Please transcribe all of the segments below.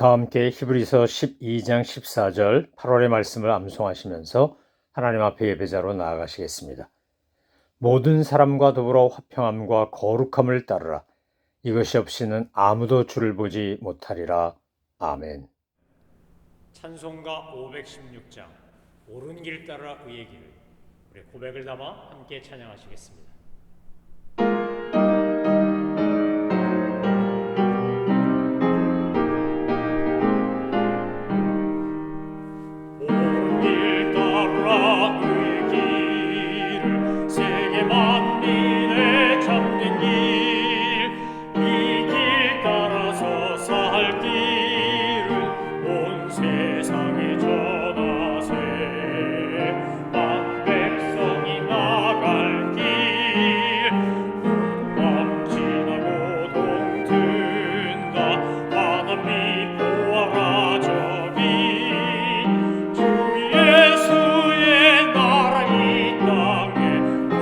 다 함께 히브리서 12장 14절 8월의 말씀을 암송하시면서 하나님 앞에 예배자로 나아가시겠습니다. 모든 사람과 더불어 화평함과 거룩함을 따르라. 이것이 없이는 아무도 주를 보지 못하리라. 아멘. 찬송가 516장 옳은 길 따라 의의 길, 우리 고백을 담아 함께 찬양하시겠습니다. 옳은 길 따라 의의 길을 세계 만민에 잡는 길, 이 길 따라서 살 길을 온 세상에 전하세. 만 백성이 나갈 길, 밤 지나고 동튼다. 하나님 보아라 저기, 주 예수의 나라 이 땅에 곧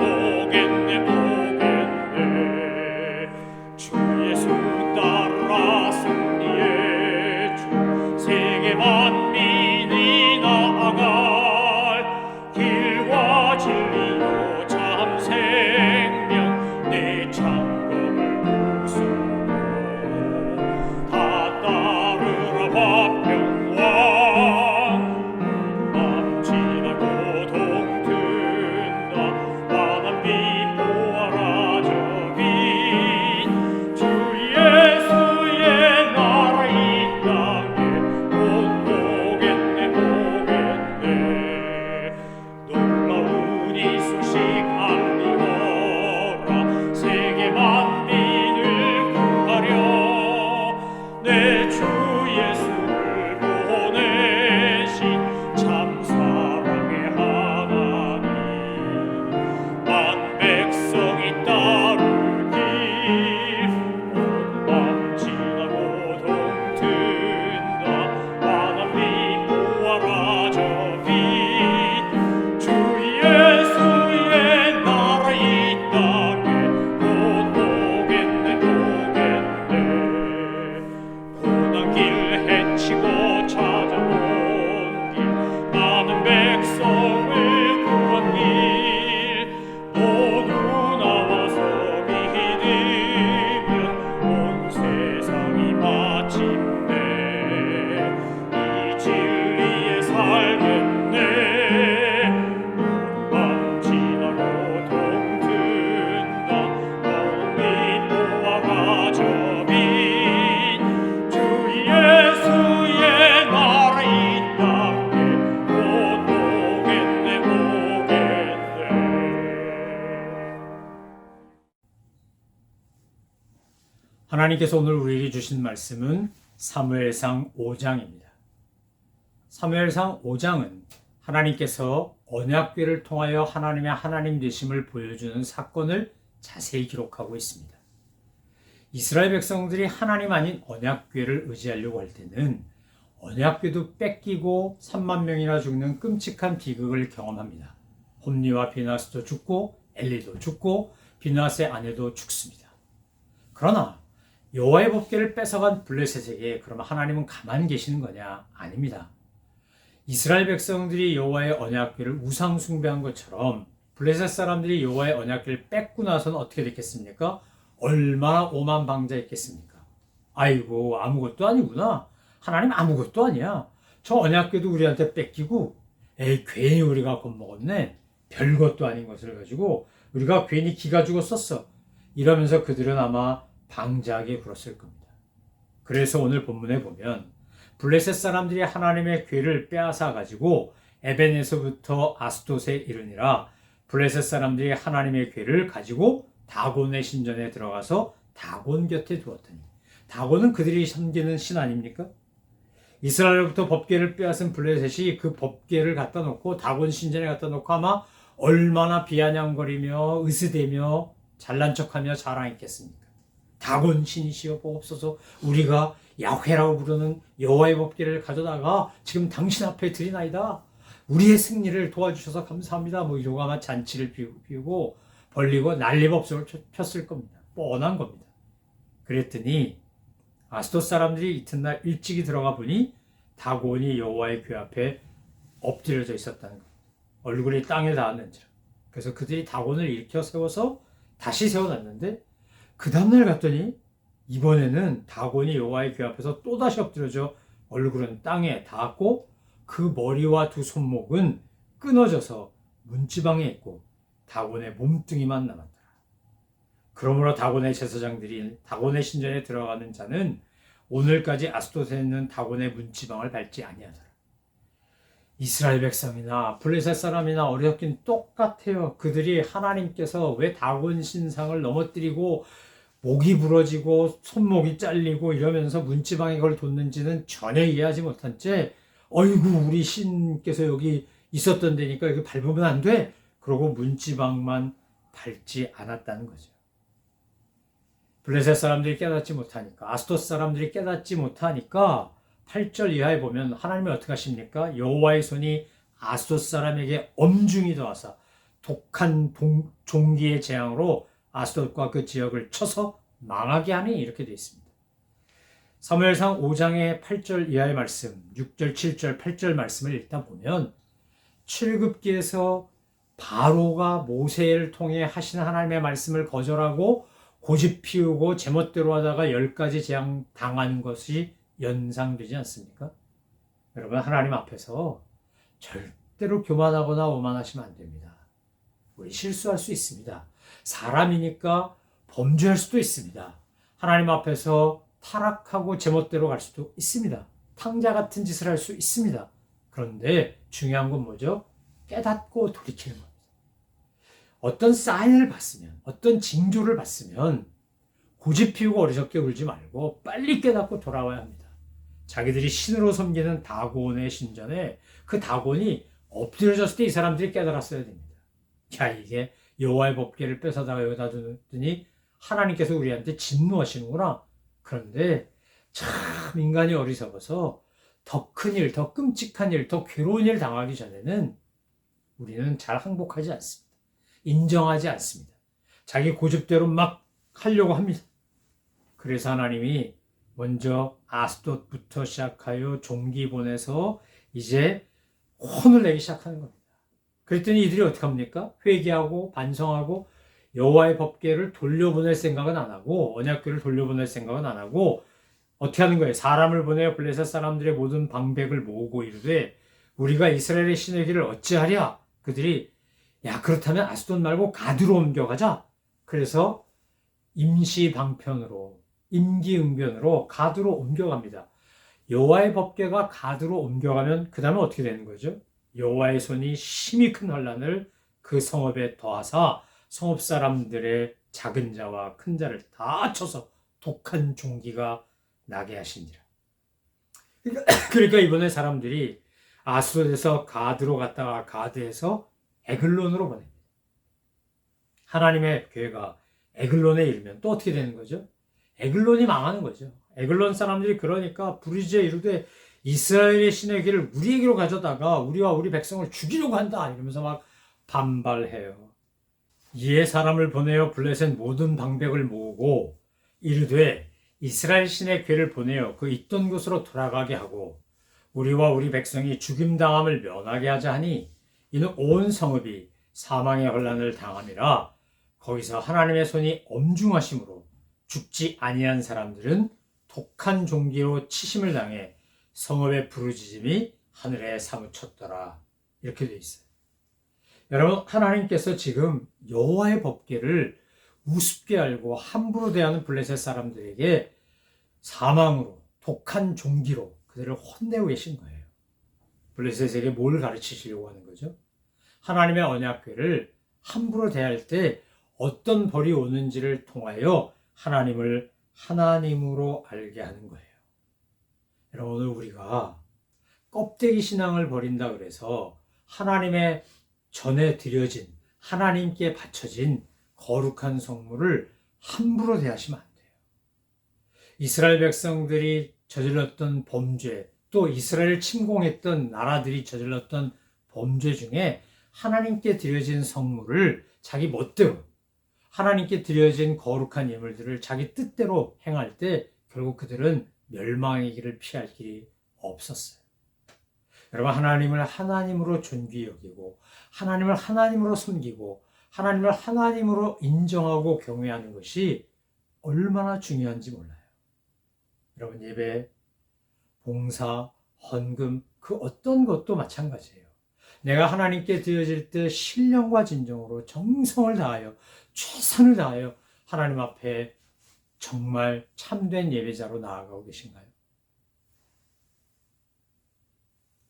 오겠네 오겠네. 주 예수 따라 승리의 주, 세계 만민이 나아갈 길과 진리요 참 생명, 내 창검을 부수고 다 따르라 화평왕. 밤 지나고 동튼다. 하나님 보아라 저기, 주 예수의 나라 이 땅에 곧 오겠네 오겠네. 놀라운 이 소식 알리어라. 세계 만민을 구하려 내 주 예수를 보내신 참 사랑의 하나님. 만 백성이 따르길, 온 밤 지나고 동튼다. 하나님 보아라 저기, 주 예수의 나라 이 땅에 곧 오겠네 오겠네. 고난 길 헤치고 찾아온 길, 많은 백성을 구한 길, 모두 나와서 믿으면 온 세상이 마침내 이 진리에 살겠네. 밤 지나고 동튼다. 하나님 보아라 저기, 주 예수의 나라 이 땅에 곧 오겠네 오겠네. 하나님께서 오늘 우리에게 주신 말씀은 사무엘상 5장입니다. 사무엘상 5장은 하나님께서 언약궤를 통하여 하나님의 하나님 되심을 보여주는 사건을 자세히 기록하고 있습니다. 이스라엘 백성들이 하나님 아닌 언약궤를 의지하려고 할 때는 언약궤도 뺏기고 3만 명이나 죽는 끔찍한 비극을 경험합니다. 홈리와 비나스도 죽고 엘리도 죽고 비나스의 아내도 죽습니다. 그러나 여호와의 법궤를 뺏어간 블레셋에게 그러면 하나님은 가만히 계시는 거냐? 아닙니다. 이스라엘 백성들이 여호와의 언약궤를 우상 숭배한 것처럼 블레셋 사람들이 여호와의 언약궤를 뺏고 나서는 어떻게 됐겠습니까? 얼마나 오만방자했겠습니까? 아이고 아무것도 아니구나. 하나님 아무것도 아니야. 저 언약궤도 우리한테 뺏기고 에이 괜히 우리가 겁먹었네. 별것도 아닌 것을 가지고 우리가 괜히 기가 죽었었어. 이러면서 그들은 아마 방자하게 굴었을 겁니다. 그래서 오늘 본문에 보면 블레셋 사람들이 하나님의 궤를 빼앗아 가지고 에벤에서부터 아스돗에 이르니라. 블레셋 사람들이 하나님의 궤를 가지고 다곤의 신전에 들어가서 다곤 곁에 두었더니, 다곤은 그들이 섬기는 신 아닙니까? 이스라엘로부터 법궤를 빼앗은 블레셋이 그 법궤를 갖다 놓고 다곤 신전에 갖다 놓고 아마 얼마나 비아냥거리며 으스대며 잘난 척하며 자랑했겠습니까? 다곤 신이시여 보옵소서, 우리가 야훼라고 부르는 여호와의 법궤를 가져다가 지금 당신 앞에 드리나이다. 우리의 승리를 도와주셔서 감사합니다. 뭐 이러고 아마 잔치를 피우고 벌리고 난리법석을 폈을 겁니다. 뻔한 겁니다. 그랬더니 아스돗 사람들이 이튿날 일찍이 들어가 보니 다곤이 여호와의 궤 앞에 엎드려져 있었다는 거예요. 얼굴이 땅에 닿았는지라. 그래서 그들이 다곤을 일으켜 세워서 다시 세워놨는데 그 다음날 갔더니 이번에는 다곤이 여호와의 궤 앞에서 또다시 엎드려져 얼굴은 땅에 닿았고 그 머리와 두 손목은 끊어져서 문지방에 있고 다곤의 몸뚱이만 남았더라. 그러므로 다곤의 제사장들이 다곤의 신전에 들어가는 자는 오늘까지 아스돗에 있는 다곤의 문지방을 밟지 아니하더라. 이스라엘 백성이나 블레셋 사람이나 어렵긴 똑같아요. 그들이 하나님께서 왜 다곤 신상을 넘어뜨리고 목이 부러지고 손목이 잘리고 이러면서 문지방에 그걸 뒀는지는 전혀 이해하지 못한 채 어이구 우리 신께서 여기 있었던 데니까 여기 밟으면 안 돼. 그러고 문지방만 밟지 않았다는 거죠. 블레셋 사람들이 깨닫지 못하니까 아스돗 사람들이 깨닫지 못하니까 8절 이하에 보면 하나님이 어떻게 하십니까? 여호와의 손이 아스돗 사람에게 엄중히 더하사 독한 종기의 재앙으로 아스돗과 그 지역을 쳐서 망하게 하니 이렇게 되어 있습니다. 사무엘상 5장의 8절 이하의 말씀, 6절, 7절, 8절 말씀을 읽다 보면 출애굽기에서 바로가 모세를 통해 하신 하나님의 말씀을 거절하고 고집 피우고 제멋대로 하다가 10가지 재앙 당하는 것이 연상되지 않습니까? 여러분 하나님 앞에서 절대로 교만하거나 오만하시면 안 됩니다. 우리 실수할 수 있습니다. 사람이니까 범죄할 수도 있습니다. 하나님 앞에서 타락하고 제멋대로 갈 수도 있습니다. 탕자 같은 짓을 할 수 있습니다. 그런데 중요한 건 뭐죠? 깨닫고 돌이키는 겁니다. 어떤 사인을 봤으면, 어떤 징조를 봤으면 고집 피우고 어리석게 울지 말고 빨리 깨닫고 돌아와야 합니다. 자기들이 신으로 섬기는 다곤의 신전에 그 다곤이 엎드려졌을 때 이 사람들이 깨달았어야 됩니다. 야, 이게 여호와의 법궤를 뺏어다가 여기다 두더니 하나님께서 우리한테 진노하시는구나. 그런데 참 인간이 어리석어서 더 큰 일, 더 끔찍한 일, 더 괴로운 일 당하기 전에는 우리는 잘 항복하지 않습니다. 인정하지 않습니다. 자기 고집대로 막 하려고 합니다. 그래서 하나님이 먼저 아스돗부터 시작하여 종기 보내서 이제 혼을 내기 시작하는 겁니다. 그랬더니 이들이 어떻게 합니까? 회개하고 반성하고 여호와의 법궤를 돌려보낼 생각은 안 하고 언약궤를 돌려보낼 생각은 안 하고 어떻게 하는 거예요? 사람을 보내어 블레셋 사람들의 모든 방백을 모으고 이르되 우리가 이스라엘의 신의 길을 어찌하랴? 그들이 야 그렇다면 아스돗 말고 가드로 옮겨가자. 그래서 임시 방편으로 임기응변으로 가드로 옮겨갑니다. 여호와의 법궤가 가드로 옮겨가면 그 다음에 어떻게 되는 거죠? 여호와의 손이 심히 큰 환난을 그 성읍에 더하사 성읍 사람들의 작은 자와 큰 자를 다 쳐서 독한 종기가 나게 하시니라. 그러니까 이번에 사람들이 아스돗에서 가드로 갔다가 가드에서 에글론으로 보냅니다. 하나님의 궤가 에글론에 이르면 또 어떻게 되는 거죠? 에글론이 망하는 거죠. 에글론 사람들이 그러니까 부르짖어 이르되 이스라엘의 신의 길을 우리에게로 가져다가 우리와 우리 백성을 죽이려고 한다 이러면서 막 반발해요. 이에 사람을 보내어 블레셋 모든 방백을 모으고 이르되 이스라엘 신의 궤를 보내어 그 있던 곳으로 돌아가게 하고 우리와 우리 백성이 죽임당함을 면하게 하자 하니 이는 온 성읍이 사망의 혼란을 당함이라. 거기서 하나님의 손이 엄중하심으로 죽지 아니한 사람들은 독한 종기로 치심을 당해 성읍의 부르짖음이 하늘에 사무쳤더라. 이렇게 되어 있어요. 여러분 하나님께서 지금 여호와의 법궤를 우습게 알고 함부로 대하는 블레셋 사람들에게 사망으로 독한 종기로 그들을 혼내고 계신 거예요. 블레셋에게 뭘 가르치시려고 하는 거죠? 하나님의 언약궤를 함부로 대할 때 어떤 벌이 오는지를 통하여 하나님을 하나님으로 알게 하는 거예요. 여러분 오늘 우리가 껍데기 신앙을 버린다 그래서 하나님의 전에 드려진 하나님께 바쳐진 거룩한 성물을 함부로 대하시면 안 돼요. 이스라엘 백성들이 저질렀던 범죄, 또 이스라엘을 침공했던 나라들이 저질렀던 범죄 중에 하나님께 드려진 성물을 자기 멋대로 하나님께 드려진 거룩한 예물들을 자기 뜻대로 행할 때 결국 그들은 멸망의 길을 피할 길이 없었어요. 여러분, 하나님을 하나님으로 존귀히 여기고 하나님을 하나님으로 섬기고 하나님을 하나님으로 인정하고 경외하는 것이 얼마나 중요한지 몰라요. 여러분, 예배, 봉사, 헌금, 그 어떤 것도 마찬가지예요. 내가 하나님께 드려질 때 신령과 진정으로 정성을 다하여 최선을 다하여 하나님 앞에 정말 참된 예배자로 나아가고 계신가요?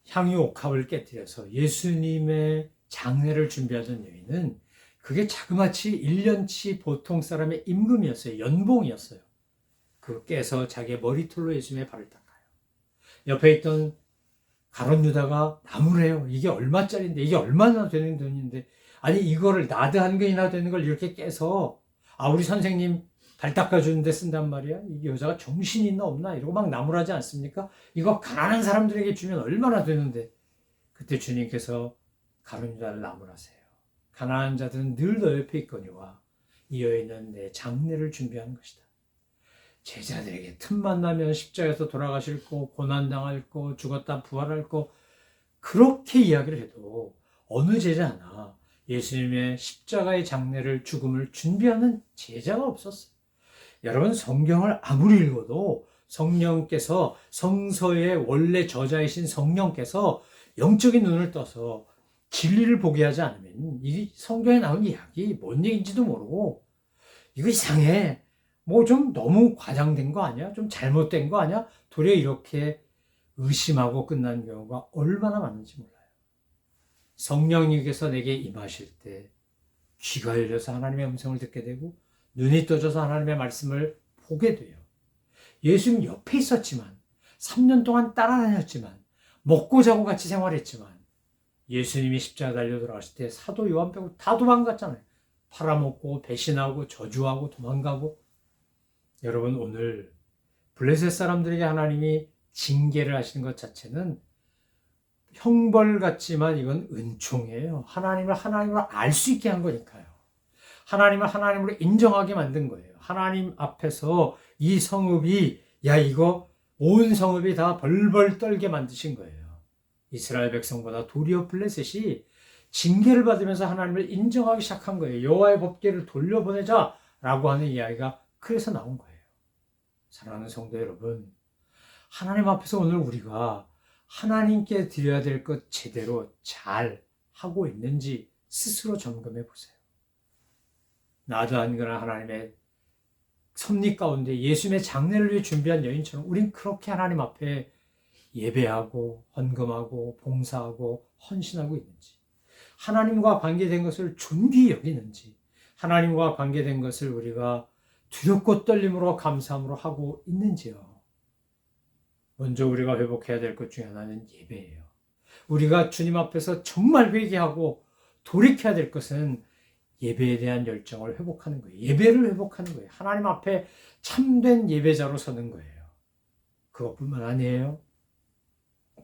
향유 옥합을 깨뜨려서 예수님의 장례를 준비하던 여인은 그게 자그마치 1년치 보통 사람의 임금이었어요. 연봉이었어요. 그거 깨서 자기의 머리털로 예수님의 발을 닦아요. 옆에 있던 가룟 유다가 나무래요. 이게 얼마짜리인데, 이게 얼마나 되는 돈인데, 아니 이거를 나드 한 근이나 되는 걸 이렇게 깨서 우리 선생님 발 닦아주는데 쓴단 말이야. 이 여자가 정신이 있나 없나 이러고 막 나무라지 않습니까? 이거 가난한 사람들에게 주면 얼마나 되는데. 그때 주님께서 가룟 유다를 나무라세요. 가난한 자들은 늘 너 옆에 있거니와 이 여인은 내 장례를 준비하는 것이다. 제자들에게 틈만 나면 십자가에서 돌아가실 거, 고난당할 거, 죽었다 부활할 거, 그렇게 이야기를 해도 어느 제자나 예수님의 십자가의 장례를, 죽음을 준비하는 제자가 없었어요. 여러분, 성경을 아무리 읽어도 성령께서, 성서의 원래 저자이신 성령께서 영적인 눈을 떠서 진리를 보게 하지 않으면 이 성경에 나온 이야기 뭔 얘기인지도 모르고, 이거 이상해, 뭐 좀 너무 과장된 거 아니야? 좀 잘못된 거 아니야? 도리어 이렇게 의심하고 끝나는 경우가 얼마나 많은지 몰라요. 성령님께서 내게 임하실 때 귀가 열려서 하나님의 음성을 듣게 되고 눈이 떠져서 하나님의 말씀을 보게 돼요. 예수님 옆에 있었지만 3년 동안 따라다녔지만 먹고 자고 같이 생활했지만 예수님이 십자가 달려 돌아가실 때 사도 요한 빼고 다 도망갔잖아요. 팔아먹고 배신하고 저주하고 도망가고. 여러분, 오늘 블레셋 사람들에게 하나님이 징계를 하시는 것 자체는 형벌 같지만 이건 은총이에요. 하나님을 하나님으로 알 수 있게 한 거니까요. 하나님을 하나님으로 인정하게 만든 거예요. 하나님 앞에서 이 성읍이, 야, 이거 온 성읍이 다 벌벌 떨게 만드신 거예요. 이스라엘 백성보다 도리어 블레셋이 징계를 받으면서 하나님을 인정하기 시작한 거예요. 여호와의 법궤를 돌려보내자라고 하는 이야기가 그래서 나온 거예요. 사랑하는 성도 여러분, 하나님 앞에서 오늘 우리가 하나님께 드려야 될 것 제대로 잘 하고 있는지 스스로 점검해 보세요. 나도 한거나 하나님의 섭리 가운데 예수님의 장례를 위해 준비한 여인처럼 우린 그렇게 하나님 앞에 예배하고 헌금하고 봉사하고 헌신하고 있는지, 하나님과 관계된 것을 존귀히 여기는지, 하나님과 관계된 것을 우리가 두렵고 떨림으로 감사함으로 하고 있는지요. 먼저 우리가 회복해야 될 것 중에 하나는 예배예요. 우리가 주님 앞에서 정말 회개하고 돌이켜야 될 것은 예배에 대한 열정을 회복하는 거예요. 예배를 회복하는 거예요. 하나님 앞에 참된 예배자로 서는 거예요. 그것뿐만 아니에요.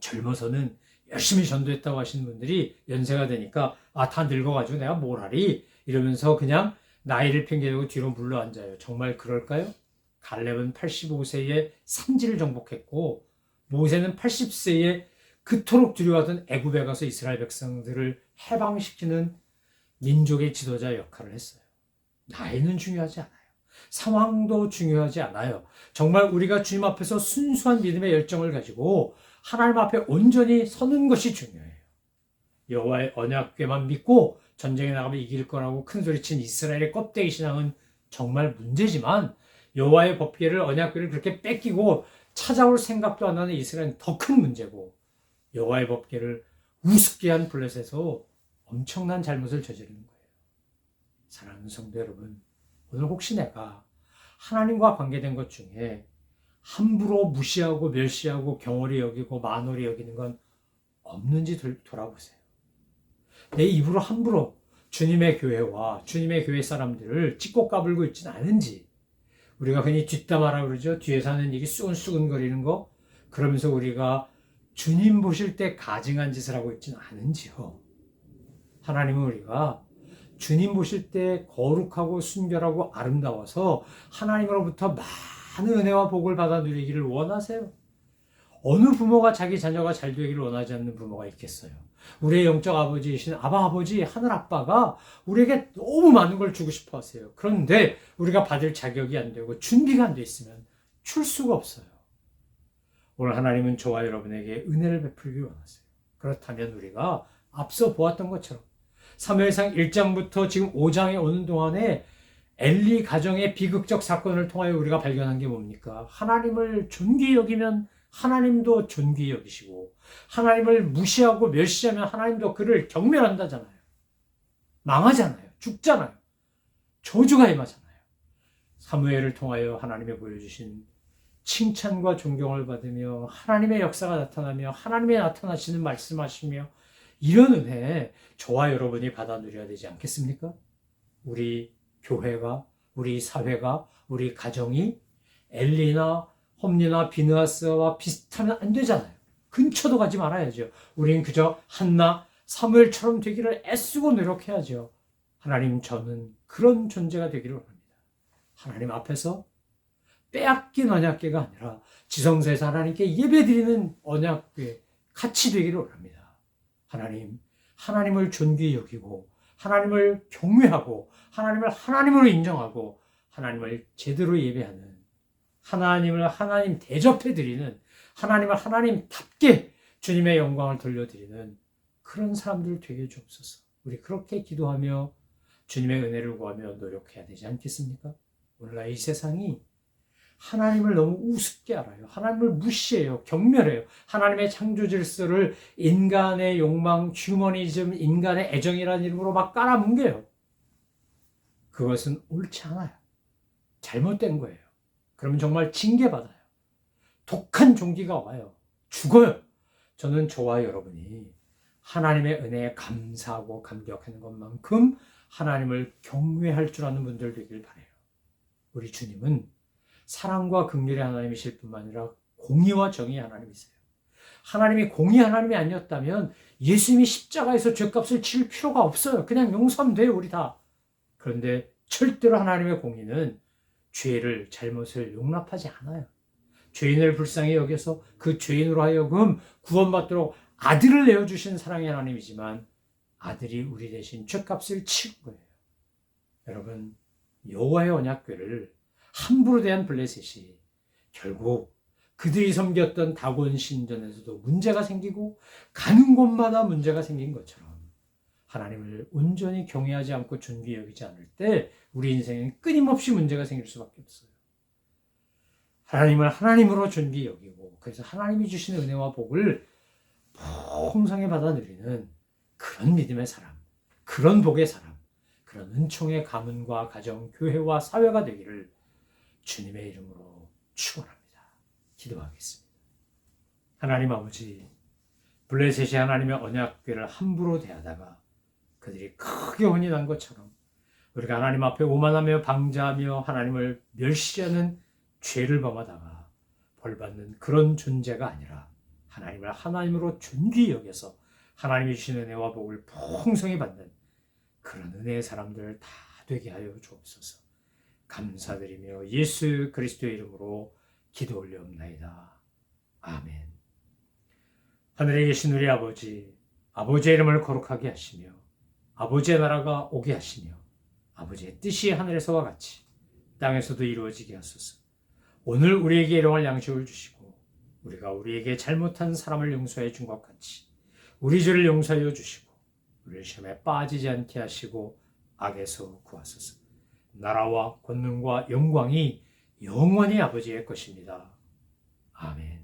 젊어서는 열심히 전도했다고 하시는 분들이 연세가 되니까 다 늙어가지고 내가 뭘 하리? 이러면서 그냥 나이를 핑계대고 뒤로 물러앉아요. 정말 그럴까요? 갈렙은 85세에 산지를 정복했고 모세는 80세에 그토록 두려워하던 애굽에 가서 이스라엘 백성들을 해방시키는 민족의 지도자 역할을 했어요. 나이는 중요하지 않아요. 상황도 중요하지 않아요. 정말 우리가 주님 앞에서 순수한 믿음의 열정을 가지고 하나님 앞에 온전히 서는 것이 중요해요. 여호와의 언약궤만 믿고 전쟁에 나가면 이길 거라고 큰소리친 이스라엘의 껍데기 신앙은 정말 문제지만, 여호와의 법궤를, 언약궤를 그렇게 뺏기고 찾아올 생각도 안 하는 이스라엘은 더 큰 문제고, 여호와의 법궤를 우습게 한 블레셋에서 엄청난 잘못을 저지르는 거예요. 사랑하는 성도 여러분, 오늘 혹시 내가 하나님과 관계된 것 중에 함부로 무시하고 멸시하고 경홀히 여기고 만홀히 여기는 건 없는지 돌아보세요. 내 입으로 함부로 주님의 교회와 주님의 교회 사람들을 찍고 까불고 있지는 않은지, 우리가 흔히 뒷담화라고 그러죠. 뒤에서 하는 얘기 수근수근거리는 거, 그러면서 우리가 주님 보실 때 가증한 짓을 하고 있지는 않은지요. 하나님은 우리가 주님 보실 때 거룩하고 순결하고 아름다워서 하나님으로부터 많은 은혜와 복을 받아 누리기를 원하세요? 어느 부모가 자기 자녀가 잘 되기를 원하지 않는 부모가 있겠어요? 우리의 영적 아버지이신 아버지, 하늘 아빠가 우리에게 너무 많은 걸 주고 싶어 하세요. 그런데 우리가 받을 자격이 안 되고 준비가 안 돼 있으면 줄 수가 없어요. 오늘 하나님은 저와 여러분에게 은혜를 베풀기 원하세요. 그렇다면 우리가 앞서 보았던 것처럼 사무엘상 1장부터 지금 5장에 오는 동안에 엘리 가정의 비극적 사건을 통하여 우리가 발견한 게 뭡니까? 하나님을 존귀히 여기면 하나님도 존귀히 여기시고, 하나님을 무시하고 멸시하면 하나님도 그를 경멸한다잖아요. 망하잖아요. 죽잖아요. 저주가 임하잖아요. 사무엘을 통하여 하나님이 보여주신 칭찬과 존경을 받으며 하나님의 역사가 나타나며 하나님의 나타나시는 말씀하시며 이런 은혜 저와 여러분이 받아 누려야 되지 않겠습니까? 우리 교회가, 우리 사회가, 우리 가정이 엘리나 홈리나 비느하스와 비슷하면 안 되잖아요. 근처도 가지 말아야죠. 우린 그저 한나, 사무엘처럼 되기를 애쓰고 노력해야죠. 하나님, 저는 그런 존재가 되기를 원합니다. 하나님 앞에서 빼앗긴 언약궤가 아니라 지성소에서 하나님께 예배드리는 언약궤 같이 되기를 원합니다. 하나님, 하나님을 존귀히 여기고 하나님을 경외하고 하나님을 하나님으로 인정하고 하나님을 제대로 예배하는, 하나님을 하나님 대접해 드리는, 하나님을 하나님답게 주님의 영광을 돌려드리는 그런 사람들 되게 주옵소서. 우리 그렇게 기도하며 주님의 은혜를 구하며 노력해야 되지 않겠습니까? 오늘날 이 세상이 하나님을 너무 우습게 알아요. 하나님을 무시해요. 경멸해요. 하나님의 창조 질서를 인간의 욕망, 휴머니즘, 인간의 애정이라는 이름으로 막 깔아뭉개요. 그것은 옳지 않아요. 잘못된 거예요. 그러면 정말 징계받아요. 독한 종기가 와요. 죽어요. 저는 저와 여러분이 하나님의 은혜에 감사하고 감격하는 것만큼 하나님을 경외할 줄 아는 분들 되길 바라요. 우리 주님은 사랑과 긍휼의 하나님이실 뿐만 아니라 공의와 정의의 하나님이세요. 하나님이 공의 하나님이 아니었다면 예수님이 십자가에서 죄값을 치를 필요가 없어요. 그냥 용서하면 돼요, 우리 다. 그런데 절대로 하나님의 공의는 죄를, 잘못을 용납하지 않아요. 죄인을 불쌍히 여겨서 그 죄인으로 하여금 구원받도록 아들을 내어주신 사랑의 하나님이지만 아들이 우리 대신 죄값을 치른 거예요. 여러분, 여호와의 언약궤를 함부로 대한 블레셋이 결국 그들이 섬겼던 다곤 신전에서도 문제가 생기고 가는 곳마다 문제가 생긴 것처럼 하나님을 온전히 경외하지 않고 존귀히 여기지 않을 때 우리 인생엔 끊임없이 문제가 생길 수밖에 없어요. 하나님을 하나님으로 존귀히 여기고 그래서 하나님이 주시는 은혜와 복을 풍성히 받아 누리는 그런 믿음의 사람, 그런 복의 사람, 그런 은총의 가문과 가정, 교회와 사회가 되기를 주님의 이름으로 축원합니다. 기도하겠습니다. 하나님 아버지, 블레셋이 하나님의 언약궤를 함부로 대하다가 그들이 크게 혼이 난 것처럼 우리가 하나님 앞에 오만하며 방자하며 하나님을 멸시하는 죄를 범하다가 벌받는 그런 존재가 아니라 하나님을 하나님으로 존귀히 여겨서 하나님이 주신 은혜와 복을 풍성히 받는 그런 은혜의 사람들 다 되게 하여 주옵소서. 감사드리며 예수 그리스도의 이름으로 기도 올려옵나이다. 아멘. 하늘에 계신 우리 아버지, 아버지의 이름을 거룩하게 하시며 아버지의 나라가 오게 하시며 아버지의 뜻이 하늘에서와 같이 땅에서도 이루어지게 하소서. 오늘 우리에게 일용할 양식을 주시고 우리가 우리에게 잘못한 사람을 용서해 준 것 같이 우리 죄를 용서하여 주시고 우리를 시험에 빠지지 않게 하시고 악에서 구하소서. 나라와 권능과 영광이 영원히 아버지의 것입니다. 아멘.